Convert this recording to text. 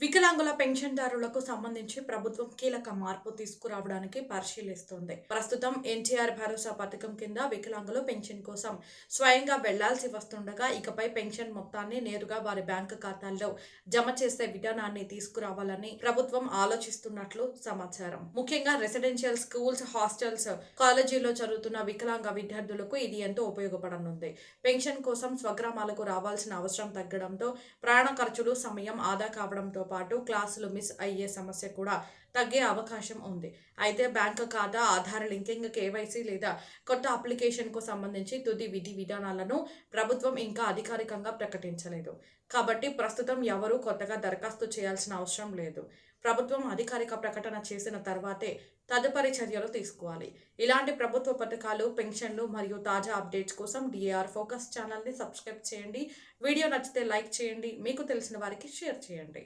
వికలాంగుల పెన్షన్దారులకు సంబంధించి ప్రభుత్వం కీలక మార్పు తీసుకురావడానికి పరిశీలిస్తోంది. ప్రస్తుతం ఎన్టీఆర్ భరోసా పథకం కింద వికలాంగులు పెన్షన్ కోసం స్వయంగా వెళ్లాల్సి వస్తుండగా ఇకపై పెన్షన్ మొత్తాన్ని నేరుగా వారి బ్యాంకు ఖాతాల్లో జమ చేసే విధానాన్ని తీసుకురావాలని ప్రభుత్వం ఆలోచిస్తున్నట్లు సమాచారం. ముఖ్యంగా రెసిడెన్షియల్ స్కూల్స్, హాస్టల్స్, కాలేజీల్లో చదువుతున్న వికలాంగ విద్యార్థులకు ఇది ఎంతో ఉపయోగపడనుంది. పెన్షన్ కోసం స్వగ్రామాలకు రావాల్సిన అవసరం తగ్గడంతో ప్రయాణ ఖర్చులు, సమయం ఆదా కావడంతో పాటు క్లాసులు మిస్ అయ్యే సమస్య కూడా తగ్గే అవకాశం ఉంది. అయితే బ్యాంకు ఖాతా, ఆధార్ లింకింగ్, కేవైసీ లేదా కొత్త అప్లికేషన్కు సంబంధించి తుది విధి విధానాలను ప్రభుత్వం ఇంకా అధికారికంగా ప్రకటించలేదు. కాబట్టి ప్రస్తుతం ఎవరూ కొత్తగా దరఖాస్తు చేయాల్సిన అవసరం లేదు. ప్రభుత్వం అధికారిక ప్రకటన చేసిన తర్వాతే తదుపరి చర్యలు తీసుకోవాలి. ఇలాంటి ప్రభుత్వ పథకాలు, పెన్షన్లు మరియు తాజా అప్డేట్స్ కోసం డిఏఆర్ ఫోకస్ ఛానల్ని సబ్స్క్రైబ్ చేయండి. వీడియో నచ్చితే లైక్ చేయండి. మీకు తెలిసిన వారికి షేర్ చేయండి.